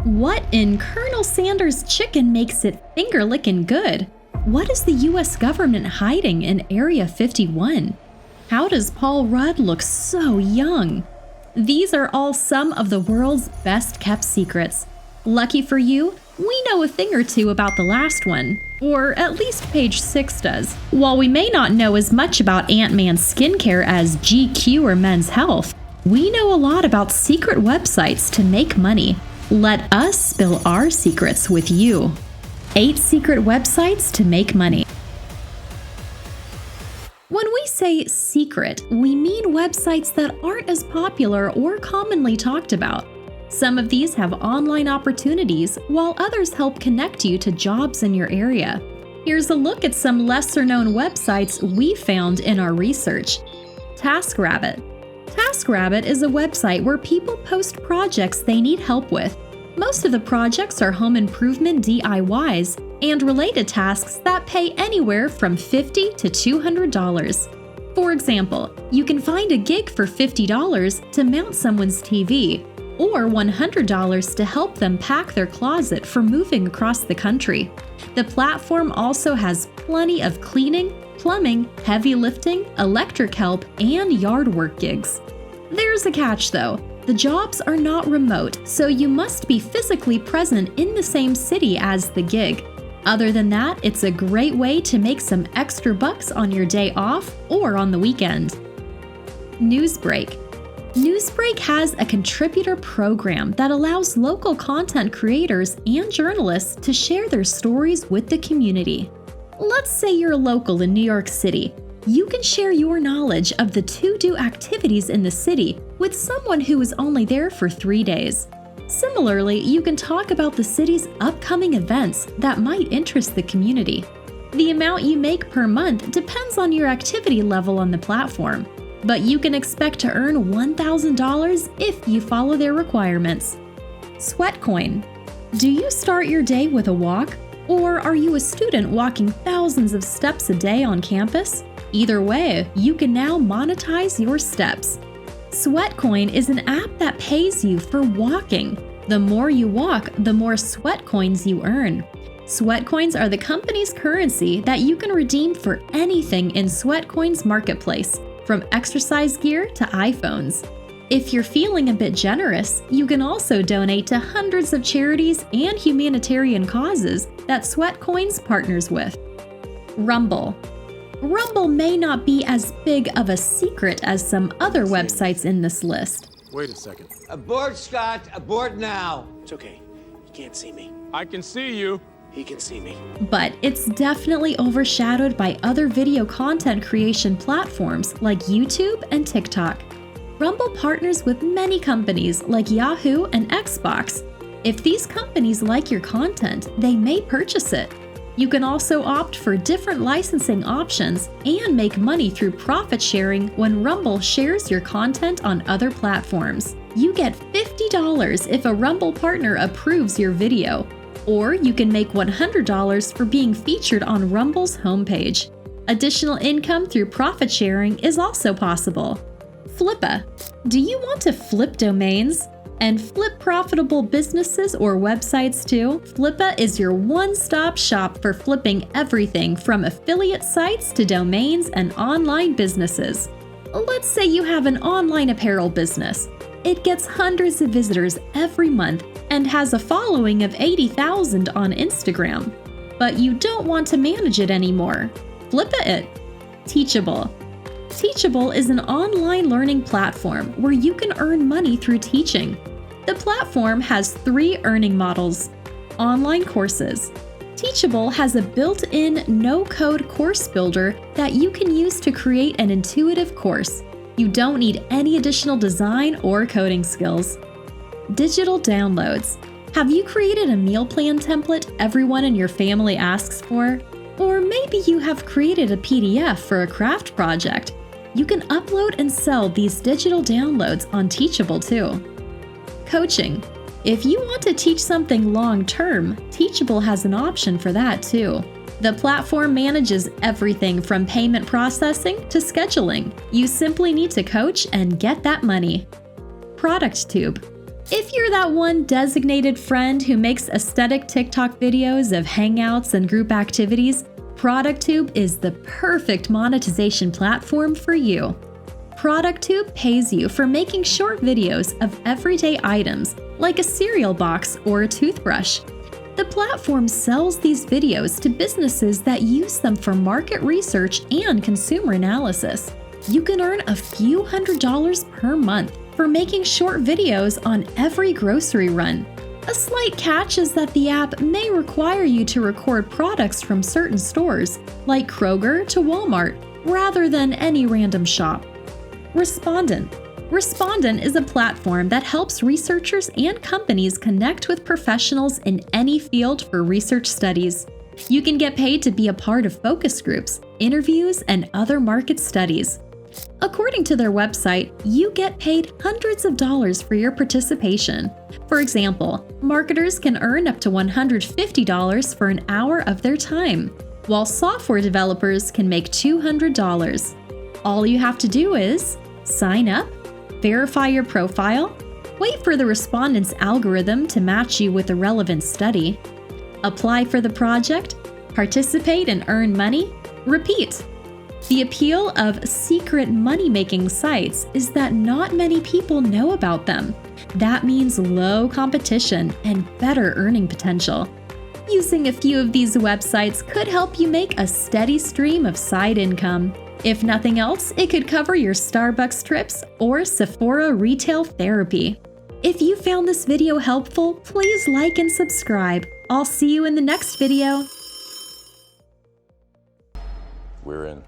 What in Colonel Sanders' chicken makes it finger-licking good? What is the US government hiding in Area 51? How does Paul Rudd look so young? These are all some of the world's best-kept secrets. Lucky for you, we know a thing or two about the last one, or at least page 6 does. While we may not know as much about Ant-Man's skincare as GQ or Men's Health, we know a lot about secret websites to make money. Let us spill our secrets with you. 8 secret websites to make money. When we say secret, we mean websites that aren't as popular or commonly talked about. Some of these have online opportunities, while others help connect you to jobs in your area. Here's a look at some lesser-known websites we found in our research. TaskRabbit. TaskRabbit is a website where people post projects they need help with. Most of the projects are home improvement DIYs and related tasks that pay anywhere from $50 to $200. For example, you can find a gig for $50 to mount someone's TV, or $100 to help them pack their closet for moving across the country. The platform also has plenty of cleaning, plumbing, heavy lifting, electric help, and yard work gigs. There's a catch though. The jobs are not remote, so you must be physically present in the same city as the gig. Other than that, it's a great way to make some extra bucks on your day off or on the weekend. Newsbreak. Newsbreak has a contributor program that allows local content creators and journalists to share their stories with the community. Let's say you're local in New York City. You can share your knowledge of the to-do activities in the city with someone who is only there for 3 days. Similarly, you can talk about the city's upcoming events that might interest the community. The amount you make per month depends on your activity level on the platform, but you can expect to earn $1,000 if you follow their requirements. Sweatcoin. Do you start your day with a walk? Or are you a student walking thousands of steps a day on campus? Either way, you can now monetize your steps. Sweatcoin is an app that pays you for walking. The more you walk, the more Sweatcoins you earn. Sweatcoins are the company's currency that you can redeem for anything in Sweatcoin's marketplace, from exercise gear to iPhones. If you're feeling a bit generous, you can also donate to hundreds of charities and humanitarian causes that Sweatcoins partners with. Rumble. Rumble may not be as big of a secret as some other websites in this list. Wait a second. Abort, Scott. Abort now. It's okay. You can't see me. I can see you. He can see me. But it's definitely overshadowed by other video content creation platforms like YouTube and TikTok. Rumble partners with many companies like Yahoo and Xbox. If these companies like your content, they may purchase it. You can also opt for different licensing options and make money through profit sharing when Rumble shares your content on other platforms. You get $50 if a Rumble partner approves your video, or you can make $100 for being featured on Rumble's homepage. Additional income through profit sharing is also possible. Flippa. Do you want to flip domains? And flip profitable businesses or websites too? Flippa is your one-stop shop for flipping everything from affiliate sites to domains and online businesses. Let's say you have an online apparel business. It gets hundreds of visitors every month and has a following of 80,000 on Instagram. But you don't want to manage it anymore. Flippa it. Teachable. Teachable is an online learning platform where you can earn money through teaching. The platform has 3 earning models. Online courses. Teachable has a built-in no-code course builder that you can use to create an intuitive course. You don't need any additional design or coding skills. Digital downloads. Have you created a meal plan template everyone in your family asks for? Or maybe you have created a PDF for a craft project. You can upload and sell these digital downloads on Teachable too. Coaching. If you want to teach something long-term, Teachable has an option for that too. The platform manages everything from payment processing to scheduling. You simply need to coach and get that money. ProductTube. If you're that one designated friend who makes aesthetic TikTok videos of hangouts and group activities, ProductTube is the perfect monetization platform for you. ProductTube pays you for making short videos of everyday items like a cereal box or a toothbrush. The platform sells these videos to businesses that use them for market research and consumer analysis. You can earn a few $100s per month for making short videos on every grocery run. A slight catch is that the app may require you to record products from certain stores, like Kroger to Walmart, rather than any random shop. Respondent. Respondent is a platform that helps researchers and companies connect with professionals in any field for research studies. You can get paid to be a part of focus groups, interviews, and other market studies. According to their website, you get paid hundreds of dollars for your participation. For example, marketers can earn up to $150 for an hour of their time, while software developers can make $200. All you have to do is sign up, verify your profile, wait for the respondent's algorithm to match you with a relevant study, apply for the project, participate and earn money, repeat. The appeal of secret money-making sites is that not many people know about them. That means low competition and better earning potential. Using a few of these websites could help you make a steady stream of side income. If nothing else, it could cover your Starbucks trips or Sephora retail therapy. If you found this video helpful, please like and subscribe. I'll see you in the next video. We're in.